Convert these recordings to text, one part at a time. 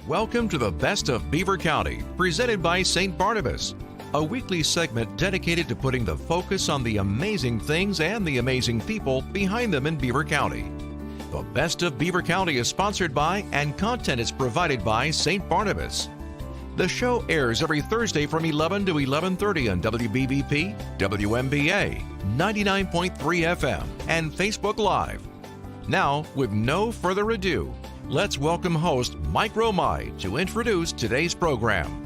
Welcome to the Best of Beaver County, presented by St. Barnabas, a weekly segment dedicated to putting the focus on the amazing things and the amazing people behind them in Beaver County. The Best of Beaver County is sponsored by and content is provided by St. Barnabas. The show airs every Thursday from 11 to 11:30 on WBBP, WMBA, 99.3 FM, and Facebook Live. Now, with no further ado, let's welcome host Mike Romai to introduce today's program.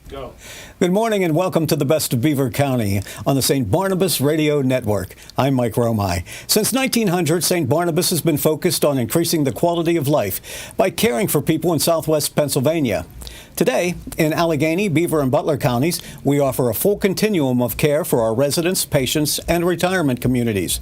Go. Good morning and welcome to the Best of Beaver County on the St. Barnabas Radio Network. I'm Mike Romai. Since 1900, St. Barnabas has been focused on increasing the quality of life by caring for people in southwest Pennsylvania. Today, in Allegheny, Beaver, and Butler counties, we offer a full continuum of care for our residents, patients, and retirement communities.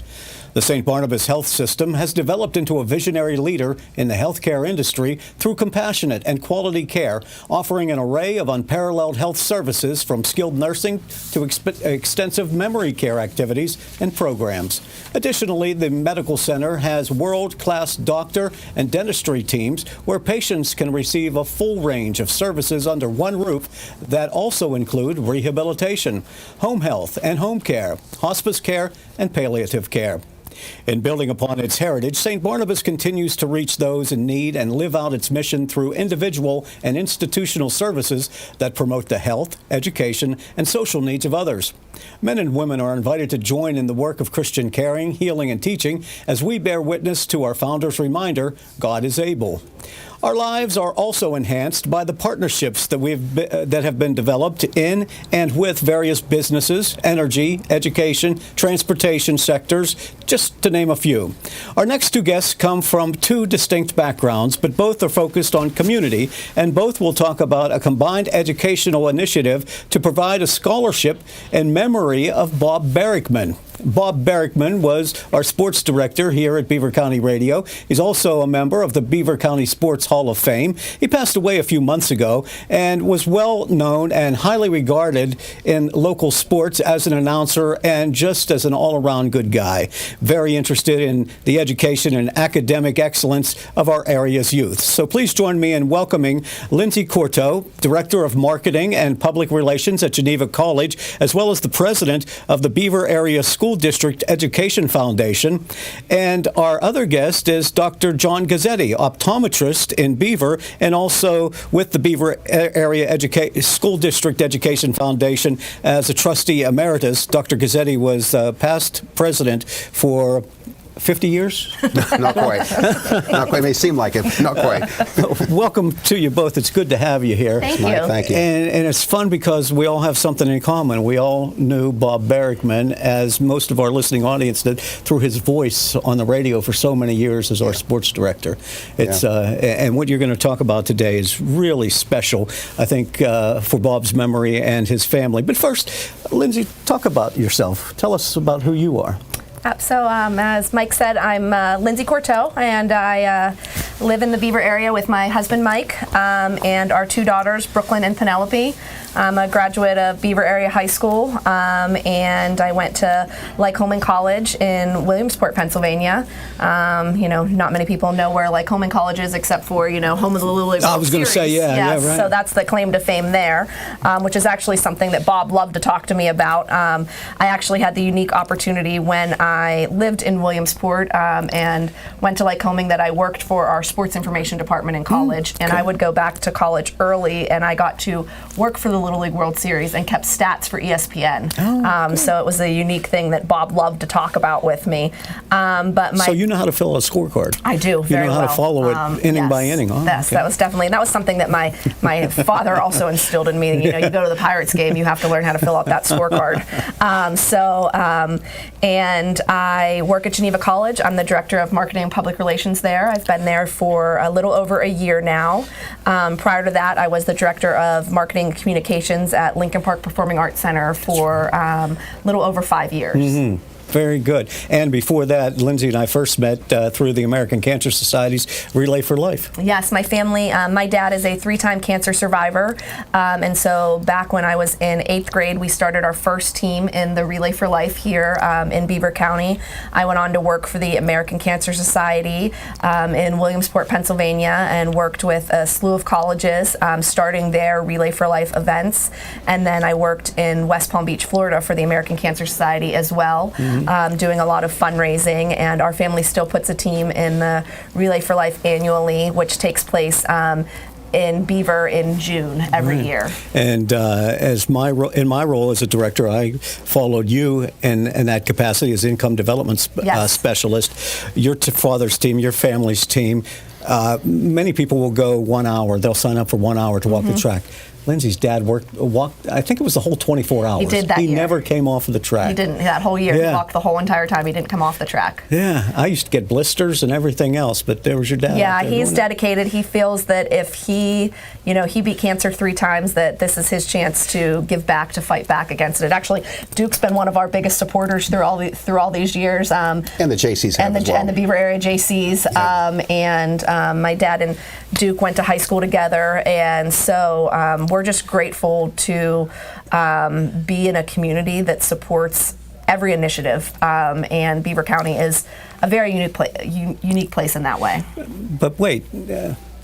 The St. Barnabas Health System has developed into a visionary leader in the healthcare industry through compassionate and quality care, offering an array of unparalleled health services from skilled nursing to extensive memory care activities and programs. Additionally, the medical center has world-class doctor and dentistry teams where patients can receive a full range of services under one roof that also include rehabilitation, home health and home care, hospice care, and palliative care. In building upon its heritage, St. Barnabas continues to reach those in need and live out its mission through individual and institutional services that promote the health, education, and social needs of others. Men and women are invited to join in the work of Christian caring, healing, and teaching as we bear witness to our founder's reminder, God is able. Our lives are also enhanced by the partnerships that have been developed in and with various businesses, energy, education, transportation sectors, just to name a few. Our next two guests come from two distinct backgrounds, but both are focused on community, and both will talk about a combined educational initiative to provide a scholarship in memory of Bob Barrickman. Bob Barrickman was our sports director here at Beaver County Radio. He's also a member of the Beaver County Sports Hall of Fame. He passed away a few months ago and was well known and highly regarded in local sports as an announcer and just as an all-around good guy. Very interested in the education and academic excellence of our area's youth. So please join me in welcoming Lindsay Courteau, Director of Marketing and Public Relations at Geneva College, as well as the President of the Beaver Area School District Education Foundation. And our other guest is Dr. John Guzzetti, optometrist in Beaver and also with the Beaver Area School District Education Foundation as a trustee emeritus. Dr. Guzzetti was past president for 50 years? Not quite. Not quite. It may seem like it. Not quite. Welcome to you both. It's good to have you here. Thank you. Thank you. And it's fun because we all have something in common. We all knew Bob Barrickman, as most of our listening audience did, through his voice on the radio for so many years as our sports director. It's and what you're going to talk about today is really special, I think, for Bob's memory and his family. But first, Lindsay, talk about yourself. Tell us about who you are. So as Mike said, I'm Lindsay Courteau, and I live in the Beaver area with my husband Mike and our two daughters, Brooklyn and Penelope. I'm a graduate of Beaver Area High School, and I went to Lycoming College in Williamsport, Pennsylvania. Not many people know where Lycoming College is, except for, home of the Little League World Series. I was going to say, yeah, right. So that's the claim to fame there, which is actually something that Bob loved to talk to me about. I actually had the unique opportunity when I lived in Williamsport and went to Lycoming that I worked for our sports information department in college, and I would go back to college early, and I got to work for the Little League World Series and kept stats for ESPN. So it was a unique thing that Bob loved to talk about with me. So you know how to fill a scorecard? I do, very well. You know how to follow it inning by inning. Oh, yes, okay. that was something that my father also instilled in me. You go to the Pirates game, you have to learn how to fill out that scorecard. And I work at Geneva College. I'm the Director of Marketing and Public Relations there. I've been there for a little over a year now. Prior to that, I was the Director of Marketing and Communications at Lincoln Park Performing Arts Center for a little over 5 years. Mm-hmm. Very good. And before that, Lindsay and I first met through the American Cancer Society's Relay for Life. Yes, my family, my dad is a 3-time cancer survivor. And so back when I was in 8th grade, we started our first team in the Relay for Life here in Beaver County. I went on to work for the American Cancer Society in Williamsport, Pennsylvania, and worked with a slew of colleges, starting their Relay for Life events. And then I worked in West Palm Beach, Florida for the American Cancer Society as well. Doing a lot of fundraising, and our family still puts a team in the Relay for Life annually, which takes place in Beaver in June every year. And in my role as a director, I followed you in that capacity as income development specialist. Your father's team, your family's team. Many people will go 1 hour. They'll sign up for 1 hour to walk the track. Lindsay's dad walked, I think it was the whole 24 hours. He did that year. He never came off of the track. He didn't, that whole year. Yeah. He walked the whole entire time. He didn't come off the track. Yeah, I used to get blisters and everything else, but there was your dad. Yeah, he's dedicated. He feels that if he beat cancer 3 times, that this is his chance to give back, to fight back against it. Actually, Duke's been one of our biggest supporters through all these years. And the JCs have as well. And the Beaver area JCs. Yeah. My dad and Duke went to high school together, and so we're just grateful to be in a community that supports every initiative, and Beaver County is a very unique place in that way. But wait,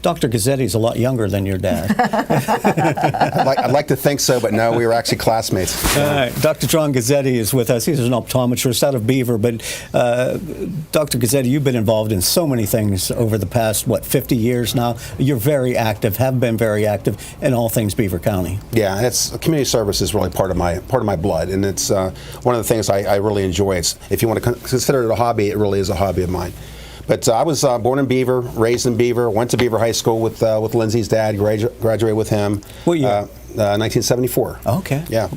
Dr. Guzzetti is a lot younger than your dad. I'd like to think so, but no, we were actually classmates. All right. Dr. John Guzzetti is with us. He's an optometrist out of Beaver, but Dr. Guzzetti, you've been involved in so many things over the past, 50 years now. You're very active, have been very active in all things Beaver County. Yeah, and it's community service is really part of my blood, and it's one of the things I really enjoy. If you want to consider it a hobby, it really is a hobby of mine. But I was born in Beaver, raised in Beaver, went to Beaver High School with Lindsay's dad, graduated with him. What year? 1974. Okay. Yeah.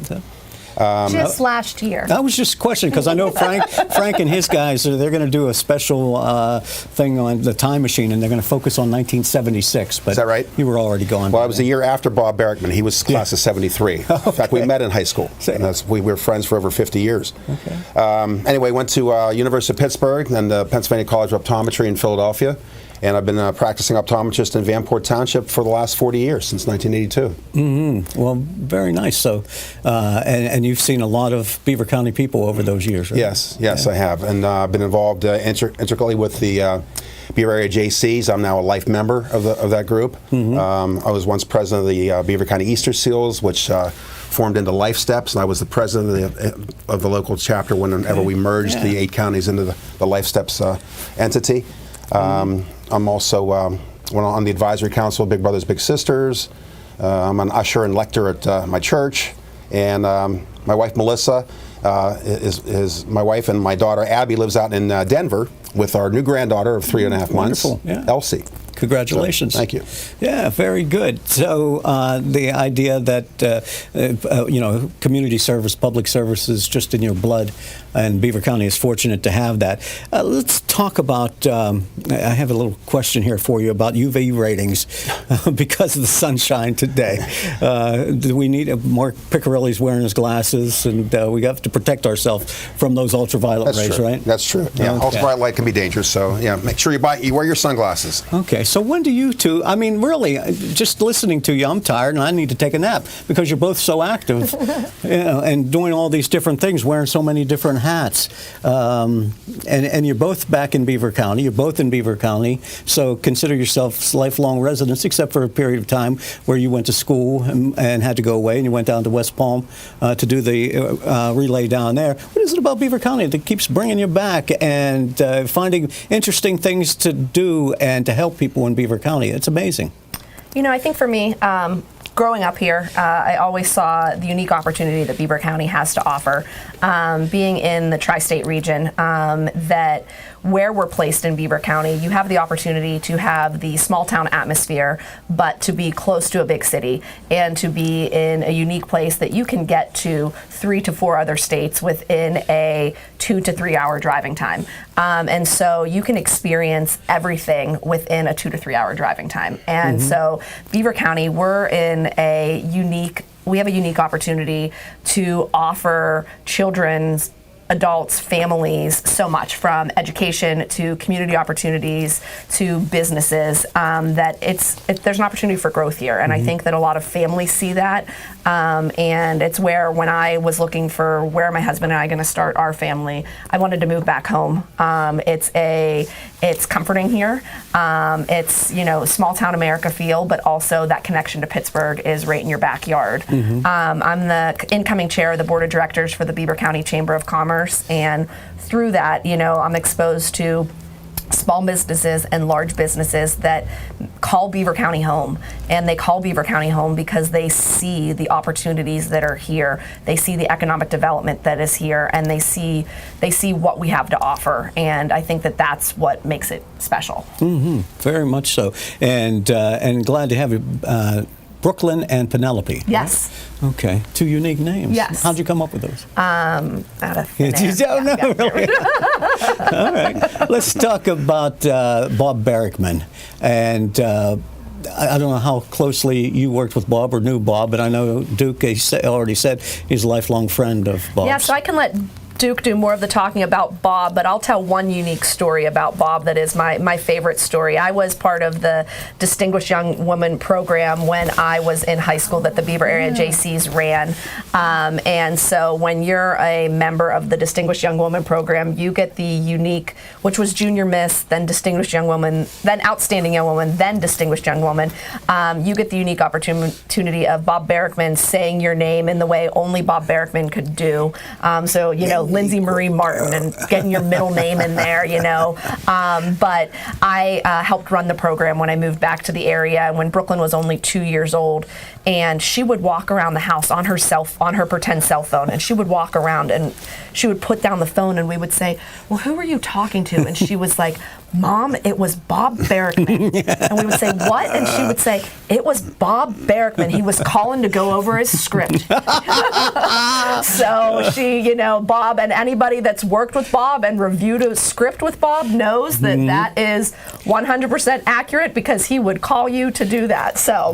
Just last year. I was just questioning because I know Frank and his guys, they're going to do a special thing on the time machine, and they're going to focus on 1976. But is that right? You were already gone. Well, I was a year after Bob Barrickman. He was class of 73. Okay. In fact, we met in high school. And we were friends for over 50 years. Okay. Anyway, went to University of Pittsburgh and the Pennsylvania College of Optometry in Philadelphia. And I've been practicing optometrist in Vanport Township for the last 40 years, since 1982. Mm-hmm. Well, very nice. So, and you've seen a lot of Beaver County people over those years, right? Yes, I have. And I've been involved intricately with the Beaver area JCs. I'm now a life member of that group. I was once president of the Beaver County Easter Seals, which formed into Life Steps, and I was the president of the local chapter whenever we merged the 8 counties into the Life Steps entity. I'm also on the advisory council of Big Brothers Big Sisters. I'm an usher and lector at my church, and my wife Melissa is my wife, and my daughter Abby lives out in Denver with our new granddaughter of 3.5 months, Elsie. Congratulations. So, thank you. Yeah, very good. So the idea that, community service, public service is just in your blood, and Beaver County is fortunate to have that. Let's talk about, I have a little question here for you about UV ratings because of the sunshine today. Do we need more Piccarelli's wearing his glasses, and we have to protect ourselves from those ultraviolet rays, right? That's true. Yeah, okay. Ultraviolet light can be dangerous, so make sure you wear your sunglasses. Okay, so when do you two, I mean, really, just listening to you, I'm tired and I need to take a nap because you're both so active and doing all these different things, wearing so many different hats. And you're both back in Beaver County. You're both in Beaver County, so consider yourselves lifelong residents, except for a period of time where you went to school and had to go away, and you went down to West Palm to do the relay down there. What is it about Beaver County that keeps bringing you back and finding interesting things to do and to help people in Beaver County? It's amazing. I think for me, growing up here, I always saw the unique opportunity that Beaver County has to offer. Being in the tri-state region, that where we're placed in Beaver County, you have the opportunity to have the small town atmosphere, but to be close to a big city and to be in a unique place that you can get to 3 to 4 other states within a 2 to 3 hour driving time. And so you can experience everything within a 2 to 3 hour driving time. And so Beaver County, we have a unique opportunity to offer children's adults, families, so much, from education to community opportunities to businesses, that there's an opportunity for growth here. And I think that a lot of families see that. And it's where, when I was looking for where my husband and I are going to start our family, I wanted to move back home. It's comforting here. It's, small town America feel, but also that connection to Pittsburgh is right in your backyard. I'm the incoming chair of the board of directors for the Beaver County Chamber of Commerce, and through that, I'm exposed to small businesses and large businesses that call Beaver County home. And they call Beaver County home because they see the opportunities that are here. They see the economic development that is here, and they see what we have to offer. And I think that that's what makes it special. Very much so. And glad to have you. Brooklyn and Penelope. Yes. Okay. 2 unique names. Yes. How'd you come up with those? Out of thin air. You don't know, really? All right. Let's talk about Bob Barrickman. And I don't know how closely you worked with Bob or knew Bob, but I know Duke already said he's a lifelong friend of Bob's. Yeah, so I can let Duke do more of the talking about Bob, but I'll tell one unique story about Bob that is my favorite story. I was part of the Distinguished Young Woman program when I was in high school that the Beaver area JCs ran. And so when you're a member of the Distinguished Young Woman program, you get the unique, which was Junior Miss, then Distinguished Young Woman, then Outstanding Young Woman, then Distinguished Young Woman. You get the unique opportunity of Bob Barrickman saying your name in the way only Bob Barrickman could do. Lindsay Marie Martin, and getting your middle name in there, But I helped run the program when I moved back to the area when Brooklyn was only 2 years old. And she would walk around the house on her pretend cell phone, and she would walk around and she would put down the phone, and we would say, "Well, who are you talking to?" And she was like, "Mom, it was Bob Barrickman." And we would say, "What?" And she would say, "It was Bob Barrickman. He was calling to go over his script." So she, Bob, and anybody that's worked with Bob and reviewed a script with Bob knows that that is 100% accurate, because he would call you to do that. So,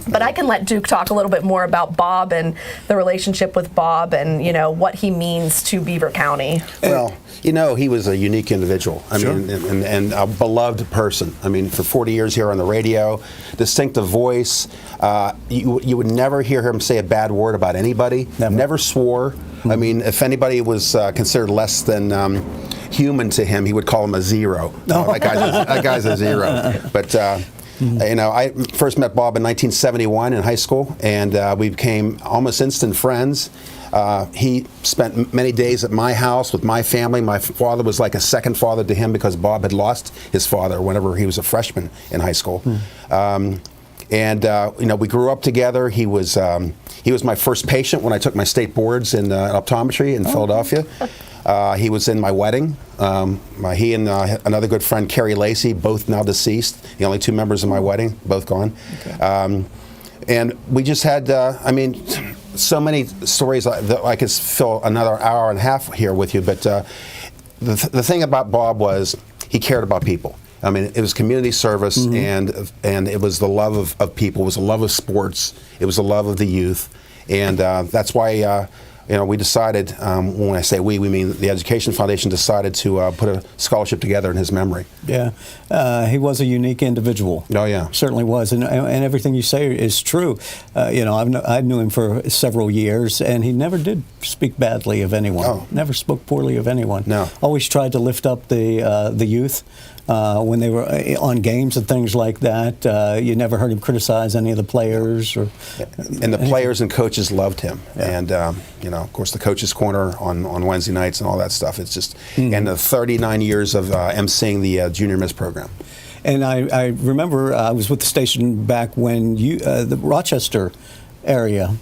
but I can let Duke talk a little bit more about Bob and the relationship with Bob and, what he means to Beaver County. Well, he was a unique individual. I mean, and a beloved person. I mean, for 40 years here on the radio, distinctive voice. You would never hear him say a bad word about anybody. Never swore. I mean, if anybody was considered less than human to him, he would call him a zero. That guy's a zero. But I first met Bob in 1971 in high school, and we became almost instant friends. He spent many days at my house with my family. My father was like a second father to him, because Bob had lost his father whenever he was a freshman in high school. We grew up together. He was my first patient when I took my state boards in optometry in Philadelphia. He was in my wedding. He and another good friend, Carrie Lacey, both now deceased. The only 2 members of my wedding, both gone. Okay. And we just had, so many stories that I could fill another hour and a half here with you. But the thing about Bob was he cared about people. I mean, it was community service, and it was the love of people. It was the love of sports. It was the love of the youth, and that's why we decided. When I say we mean the Education Foundation decided to put a scholarship together in his memory. Yeah, he was a unique individual. Oh yeah, certainly was, and everything you say is true. I knew him for several years, and he never did speak badly of anyone. Oh. Never spoke poorly of anyone. No, always tried to lift up the youth. When they were on games and things like that, you never heard him criticize any of the players. And the players and coaches loved him. Yeah. And, of course, the Coach's Corner on Wednesday nights and all that stuff. It's just, and the 39 years of emceeing the Junior Miss program. And I remember I was with the station back when the Rochester area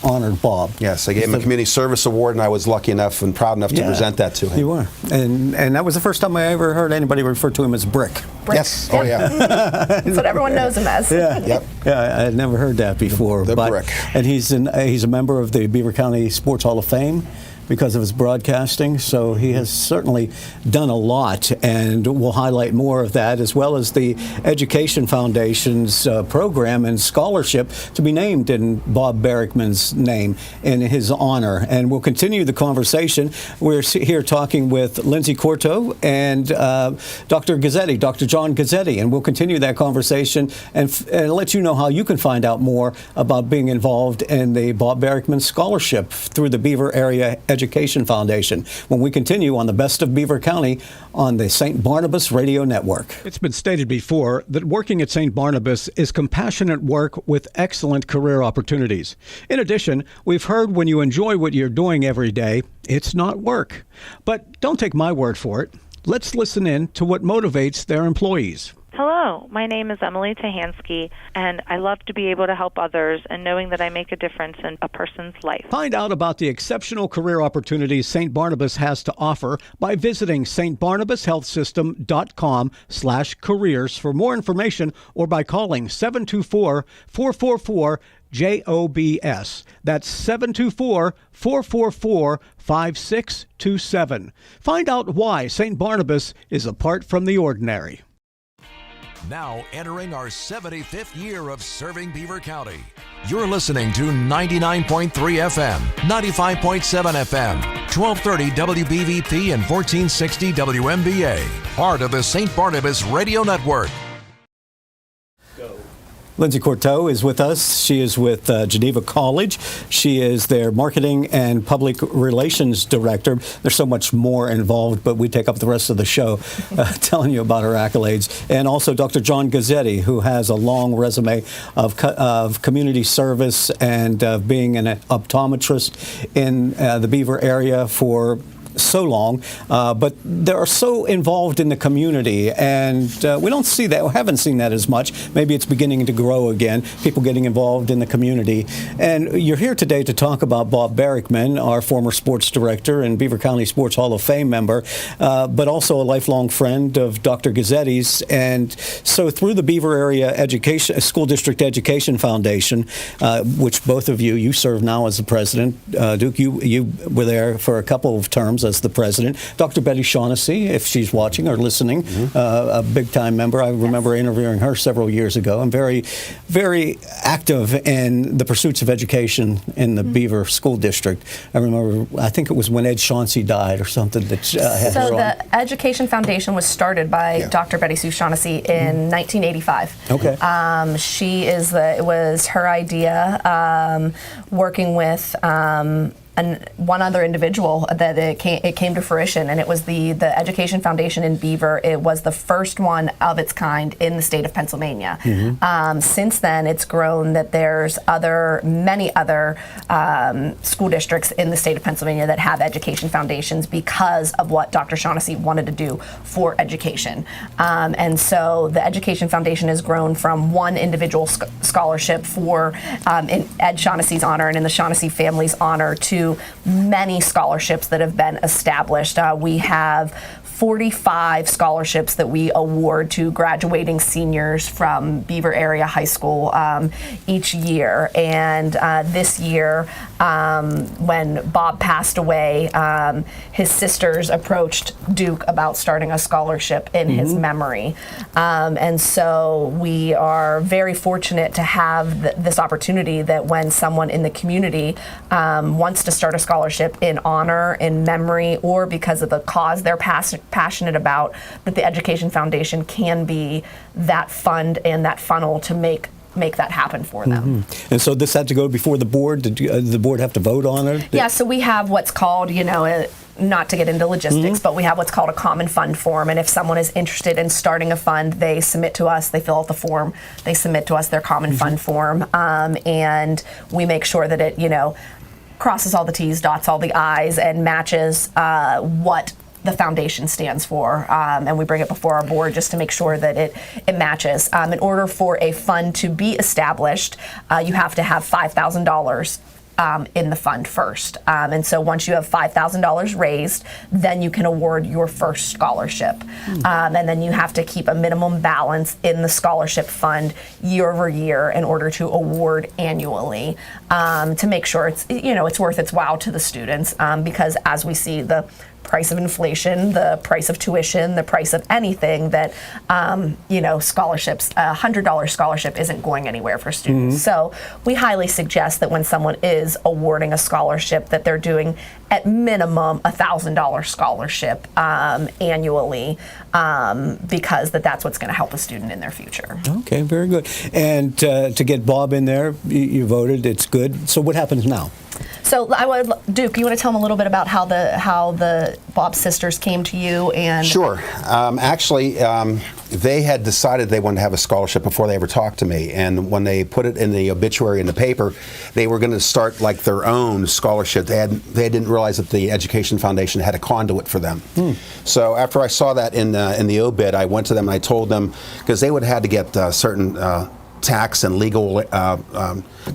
honored Bob. Yes, I gave him a Community Service Award, and I was lucky enough and proud enough to present that to him. You were. And that was the first time I ever heard anybody refer to him as Brick. Yes. Oh, yeah. That's what everyone knows him as. Yeah. Yep. Yeah, I had never heard that before. The Brick. And he's a member of the Beaver County Sports Hall of Fame. because of his broadcasting. So he has certainly done a lot, and we'll highlight more of that, as well as the Education Foundation's program and scholarship to be named in Bob Barrickman's name in his honor. And we'll continue the conversation. We're here talking with Lindsay Courteau and Dr. Guzzetti, Dr. John Guzzetti, and we'll continue that conversation and let you know how you can find out more about being involved in the Bob Barrickman Scholarship through the Beaver Area Education Foundation when we continue on the Best of Beaver County on the St. Barnabas Radio Network. It's been stated before that working at St. Barnabas is compassionate work with excellent career opportunities. In addition, we've heard when you enjoy what you're doing every day, it's not work. But don't take my word for it. Let's listen in to what motivates their employees. Hello, my name is Emily Tahansky, and I love to be able to help others and knowing that I make a difference in a person's life. Find out about the exceptional career opportunities St. Barnabas has to offer by visiting stbarnabashealthsystem.com/careers for more information, or by calling 724-444-JOBS. That's 724-444-5627. Find out why St. Barnabas is apart from the ordinary. Now entering our 75th year of serving Beaver County. You're listening to 99.3 FM, 95.7 FM, 1230 WBVP and 1460 WMBA. Part of the St. Barnabas Radio Network. Lindsay Courteau is with us. She is with Geneva College. She is their Marketing and Public Relations Director. There's so much more involved, but we take up the rest of the show telling you about her accolades. And also Dr. John Guzzetti, who has a long resume of community service and being an optometrist in the Beaver area for so long, but they're so involved in the community, and we don't see that, we haven't seen that as much. Maybe it's beginning to grow again, people getting involved in the community. And you're here today to talk about Bob Barrickman, our former sports director and Beaver County Sports Hall of Fame member, but also a lifelong friend of Dr. Guzzetti's. And so through the Beaver Area School District Education Foundation, which both of you serve now as the president. Duke, you were there for a couple of terms as the president. Dr. Betty Shaughnessy, if she's watching or listening, a big-time member. I remember interviewing her several years ago, and very, very active in the pursuits of education in the Beaver School District. I remember, I think it was when Ed Shaughnessy died or something that had her on. So the Education Foundation was started by Dr. Betty Sue Shaughnessy in 1985. Okay. It was her idea, working with and one other individual that it came to fruition, and it was the Education Foundation in Beaver. It was the first one of its kind in the state of Pennsylvania. Since then, it's grown that there's many other school districts in the state of Pennsylvania that have education foundations because of what Dr. Shaughnessy wanted to do for education. And so the Education Foundation has grown from one individual scholarship for in Ed Shaughnessy's honor and in the Shaughnessy family's honor to many scholarships that have been established. We have 45 scholarships that we award to graduating seniors from Beaver Area High School each year. And this year, when Bob passed away, his sisters approached Duke about starting a scholarship in his memory. And so we are very fortunate to have this opportunity that when someone in the community wants to start a scholarship in honor, in memory, or because of the cause they're passionate about, that the Education Foundation can be that fund and that funnel to make that happen for them. And so this had to go before the board? Did the board have to vote on it? Yeah, so we have what's called, not to get into logistics, but we have what's called a common fund form, and if someone is interested in starting a fund, they submit to us, they fill out the form, they submit to us their common fund form, and we make sure that it, crosses all the T's, dots all the I's, and matches what the foundation stands for, and we bring it before our board just to make sure that it matches. In order for a fund to be established, you have to have $5,000 in the fund first. And so once you have $5,000 raised, then you can award your first scholarship. And then you have to keep a minimum balance in the scholarship fund year over year in order to award annually, to make sure it's worth its while to the students, because as we see the price of inflation, the price of tuition, the price of anything, that scholarships, $100 scholarship isn't going anywhere for students. So we highly suggest that when someone is awarding a scholarship, that they're doing at minimum $1,000 scholarship annually, because that's what's going to help a student in their future. Okay, very good. And to get Bob in there, you voted. It's good. So what happens now? So Duke, you want to tell them a little bit about how the Bob sisters came to you? And Sure. Actually, they had decided they wanted to have a scholarship before they ever talked to me. And when they put it in the obituary in the paper, they were going to start like their own scholarship. They didn't realize that the Education Foundation had a conduit for them. So after I saw that in the obit, I went to them and I told them, because they would have had to get certain tax and legal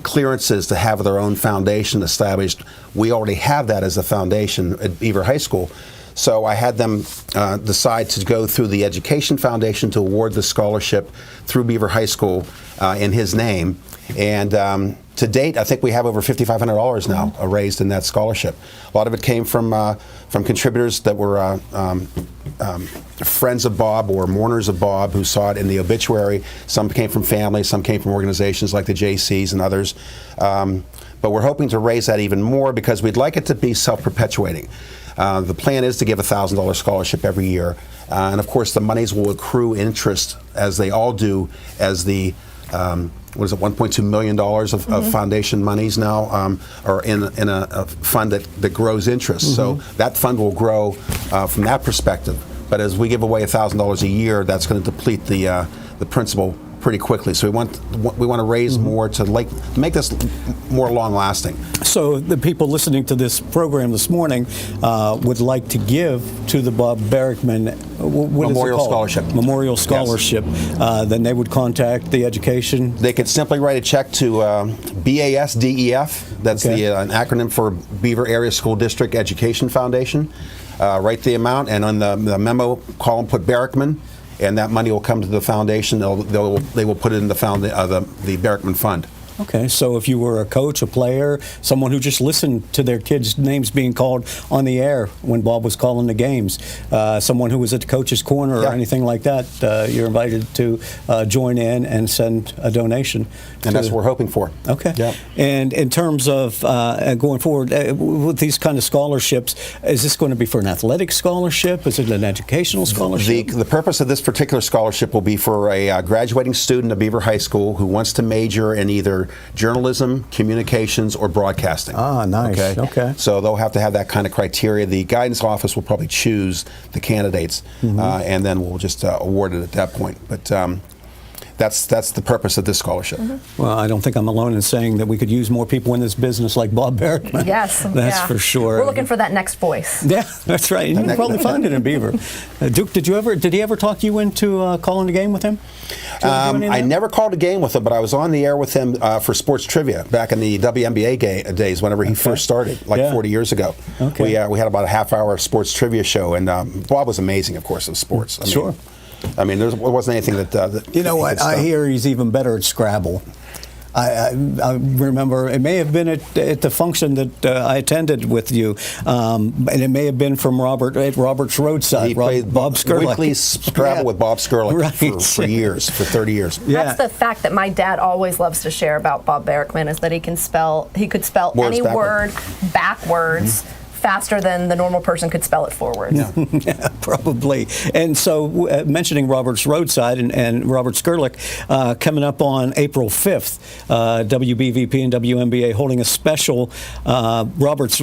clearances to have their own foundation established. We already have that as a foundation at Beaver High School. So I had them decide to go through the Education Foundation to award the scholarship through Beaver High School in his name. And to date, I think we have over $5,500 now raised in that scholarship. A lot of it came from contributors that were friends of Bob or mourners of Bob who saw it in the obituary. Some came from families, some came from organizations like the JCs and others. But we're hoping to raise that even more because we'd like it to be self-perpetuating. The plan is to give a $1,000 scholarship every year. And of course, the monies will accrue interest, as they all do, as the $1.2 million of foundation monies now are in a fund that grows interest. So that fund will grow from that perspective. But as we give away $1,000 a year, that's going to deplete the principal pretty quickly. So we want to raise more to make this more long-lasting. So the people listening to this program this morning would like to give to the Bob Barrickman Memorial Scholarship. Memorial Scholarship. Yes. Then they would contact the education. They could simply write a check to BASDEF. That's an acronym for Beaver Area School District Education Foundation. Write the amount, and on the memo column put Barrickman, and that money will come to the foundation. They will put it in the Barrickman Fund. Okay, so if you were a coach, a player, someone who just listened to their kids' names being called on the air when Bob was calling the games, someone who was at the coach's corner or anything like that, you're invited to join in and send a donation. And that's what we're hoping for. Okay. Yep. And in terms of going forward with these kind of scholarships, is this going to be for an athletic scholarship? Is it an educational scholarship? The purpose of this particular scholarship will be for a graduating student of Beaver High School who wants to major in either journalism, communications, or broadcasting. Ah, nice. Okay. So they'll have to have that kind of criteria. The guidance office will probably choose the candidates, and then we'll just award it at that point. But that's the purpose of this scholarship. Well, I don't think I'm alone in saying that we could use more people in this business like Bob Barrickman. Yes. That's for sure. We're looking for that next voice. Yeah, that's right. You can probably find it in Beaver. Duke, did he ever talk you into calling the game with him? I never called a game with him, but I was on the air with him for sports trivia back in the WNBA days whenever he first started, 40 years ago. Okay. We had about a half-hour sports trivia show, and Bob was amazing, of course, of sports. Sure. I mean, there wasn't anything that you know what? I hear he's even better at Scrabble. I remember it may have been at the function that I attended with you, and it may have been from Robert's Roadside. He played Bob Skurlock. Weekly Scrabble with Bob Skurlock for years, for 30 years. That's the fact that my dad always loves to share about Bob Barrickman, is that he could spell any word backwards. Faster than the normal person could spell it forwards. Yeah, probably. And so, mentioning Robert's Roadside and Robert Skurlock, coming up on April 5th, WBVP and WNBA holding a special Robert's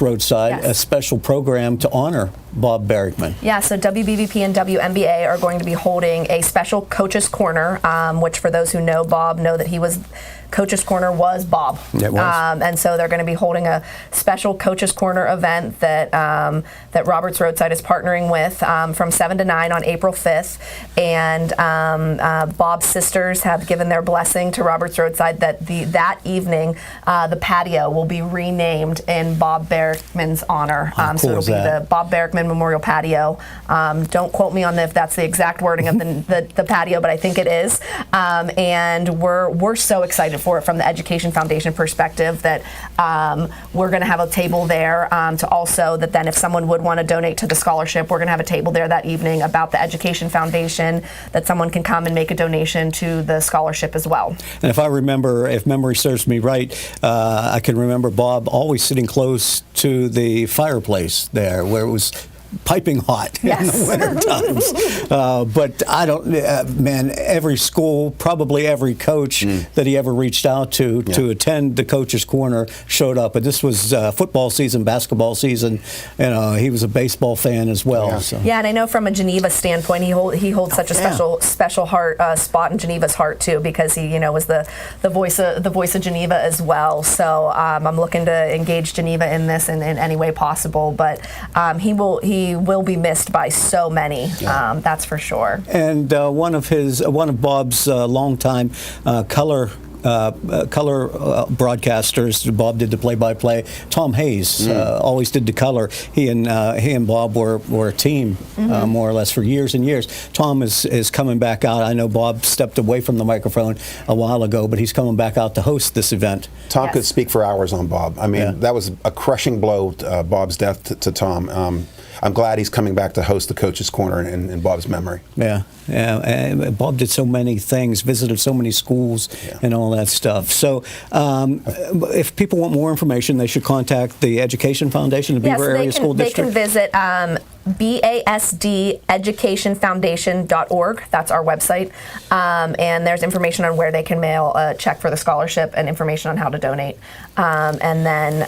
Roadside, a special program to honor Bob Barrickman. Yeah, so WBVP and WNBA are going to be holding a special Coach's Corner, which for those who know Bob know that he was Coach's Corner was Bob. It was. And so they're going to be holding a special Coach's Corner event that that Roberts Roadside is partnering with from 7 to 9 on April 5th. And Bob's sisters have given their blessing to Roberts Roadside that that evening the patio will be renamed in Bob Barrickman's honor. So it'll be the Bob Barrickman Memorial Patio. Don't quote me on if that's the exact wording of the patio, but I think it is. And we're so excited for it from the Education Foundation perspective that we're going to have a table there to also that then if someone would want to donate to the scholarship, we're going to have a table there that evening about the Education Foundation that someone can come and make a donation to the scholarship as well. And if memory serves me right, I can remember Bob always sitting close to the fireplace there where it was piping hot in the winter times. But I don't, man, every school, probably every coach that he ever reached out to attend the Coach's Corner showed up. But this was football season, basketball season. He was a baseball fan as well. Yeah, so. And I know from a Geneva standpoint, he holds such a special heart spot in Geneva's heart too, because he was the voice of Geneva as well. So I'm looking to engage Geneva in this in any way possible. But he will be missed by so many. That's for sure. And one of Bob's longtime color broadcasters. Bob did the play-by-play. Tom Hayes always did the color. He and Bob were a team more or less for years and years. Tom is coming back out. I know Bob stepped away from the microphone a while ago, but he's coming back out to host this event. Tom could speak for hours on Bob. I mean, that was a crushing blow, Bob's death to Tom. I'm glad he's coming back to host the Coach's Corner in Bob's memory. Yeah. And Bob did so many things, visited so many schools and all that stuff. So if people want more information, they should contact the Education Foundation, the Beaver Area School District. They can visit BASDeducationfoundation.org. That's our website. And there's information on where they can mail a check for the scholarship and information on how to donate. And then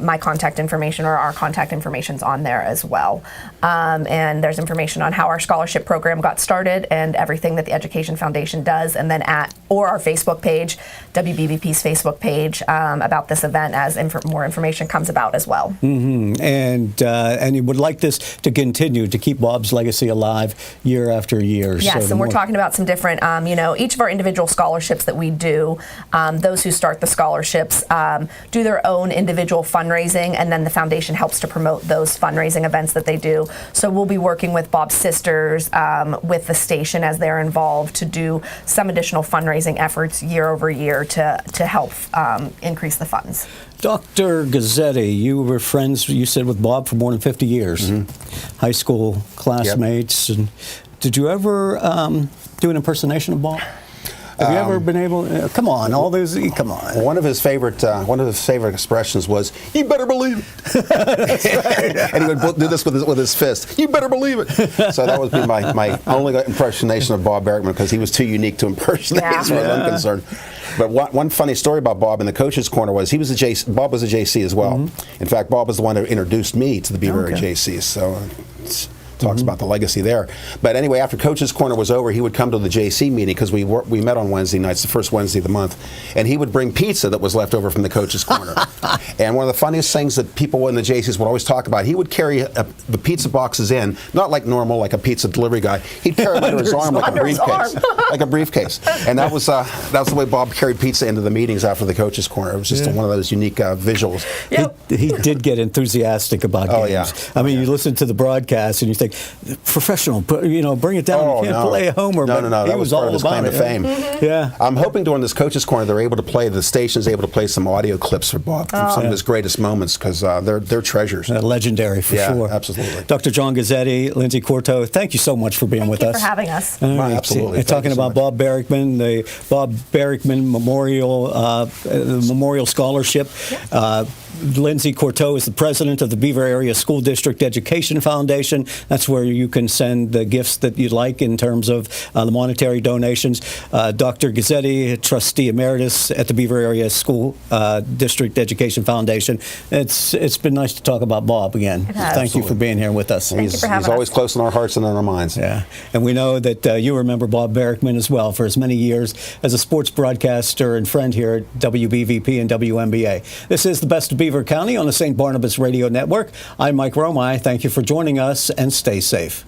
my contact information or our contact information's on there as well. And there's information on how our scholarship program got started and everything that the Education Foundation does. And then or our Facebook page, WBVP's Facebook page, about this event as more information comes about as well. Mm-hmm. And you would like this to continue to keep Bob's legacy alive year after year. Yes, and we're talking about some different, each of our individual scholarships that we do, those who start the scholarships do their own individual fundraising, and then the foundation helps to promote those fundraising events that they do. So we'll be working with Bob's sisters, with the station as they're involved to do some additional fundraising efforts year over year to help increase the funds. Dr. Guzzetti, you were friends, you said, with Bob for more than 50 years. High school classmates. And did you ever do an impersonation of Bob? Have you ever been able? Come on, all those. Come on. One of his favorite expressions was, "You better believe it," and he would do this with his fist. "You better believe it." So that would be my only impersonation of Bob Barrickman, because he was too unique to impersonate, as far as I'm concerned. But one funny story about Bob in the Coach's Corner was Bob was a JC as well. In fact, Bob was the one who introduced me to the Beaver Area JCs. So. Talks about the legacy there. But anyway, after Coach's Corner was over, he would come to the JC meeting, because we met on Wednesday nights, the first Wednesday of the month, and he would bring pizza that was left over from the Coach's Corner. And one of the funniest things that people in the JCs would always talk about, he would carry the pizza boxes in, not like normal, like a pizza delivery guy. He'd carry them under his arm like a briefcase. Like a briefcase. And that was the way Bob carried pizza into the meetings after the Coach's Corner. It was just one of those unique visuals. He did get enthusiastic about games. I mean, you listen to the broadcast and you think, professional, bring it down. You can't play a homer. No. That was part of his claim to fame. Yeah. I'm hoping during this Coach's Corner the station's able to play some audio clips for Bob from some of his greatest moments, because they're treasures. Legendary for sure. Absolutely. Dr. John Guzzetti, Lindsay Courteau, thank you so much for being with us. Thank you for having us. Absolutely. Talking about Bob Barrickman, the Bob Barrickman Memorial Scholarship. Lindsay Courteau is the president of the Beaver Area School District Education Foundation. That's where you can send the gifts that you'd like in terms of the monetary donations. Dr. Guzzetti, trustee emeritus at the Beaver Area School District Education Foundation. It's been nice to talk about Bob again. Thank you for being here with us. Thank you for having He's always us. close in our hearts and in our minds. Yeah, and we know that you remember Bob Barrickman as well for as many years as a sports broadcaster and friend here at WBVP and WMBA. This is the Best of Beaver County on the St. Barnabas Radio Network. I'm Mike Romai. Thank you for joining us, and stay safe.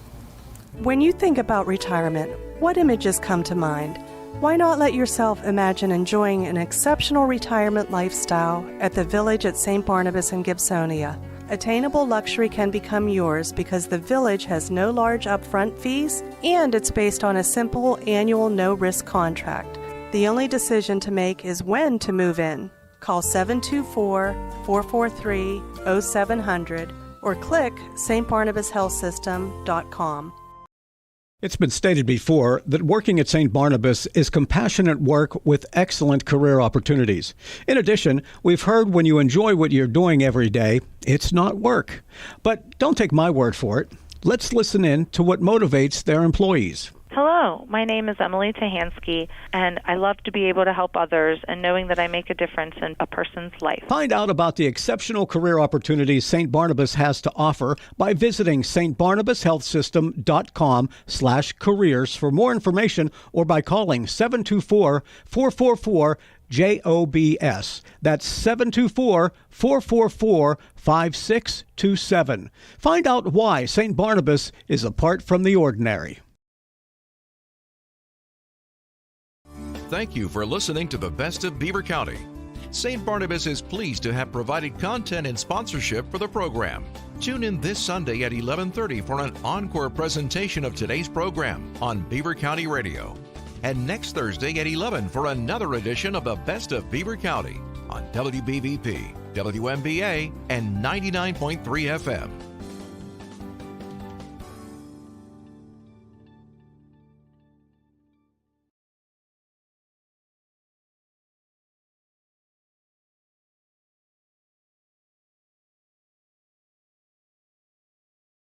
When you think about retirement, what images come to mind? Why not let yourself imagine enjoying an exceptional retirement lifestyle at the Village at St. Barnabas in Gibsonia? Attainable luxury can become yours because the Village has no large upfront fees and it's based on a simple annual no-risk contract. The only decision to make is when to move in. Call 724-443-0700 or click stbarnabashealthsystem.com. It's been stated before that working at St. Barnabas is compassionate work with excellent career opportunities. In addition, we've heard when you enjoy what you're doing every day, it's not work. But don't take my word for it. Let's listen in to what motivates their employees. Hello, my name is Emily Tahansky, and I love to be able to help others and knowing that I make a difference in a person's life. Find out about the exceptional career opportunities St. Barnabas has to offer by visiting stbarnabashealthsystem.com/careers for more information or by calling 724-444-JOBS. That's 724-444-5627. Find out why St. Barnabas is apart from the ordinary. Thank you for listening to the Best of Beaver County. St. Barnabas is pleased to have provided content and sponsorship for the program. Tune in this Sunday at 11:30 for an encore presentation of today's program on Beaver County Radio. And next Thursday at 11 for another edition of the Best of Beaver County on WBVP, WMBA, and 99.3 FM.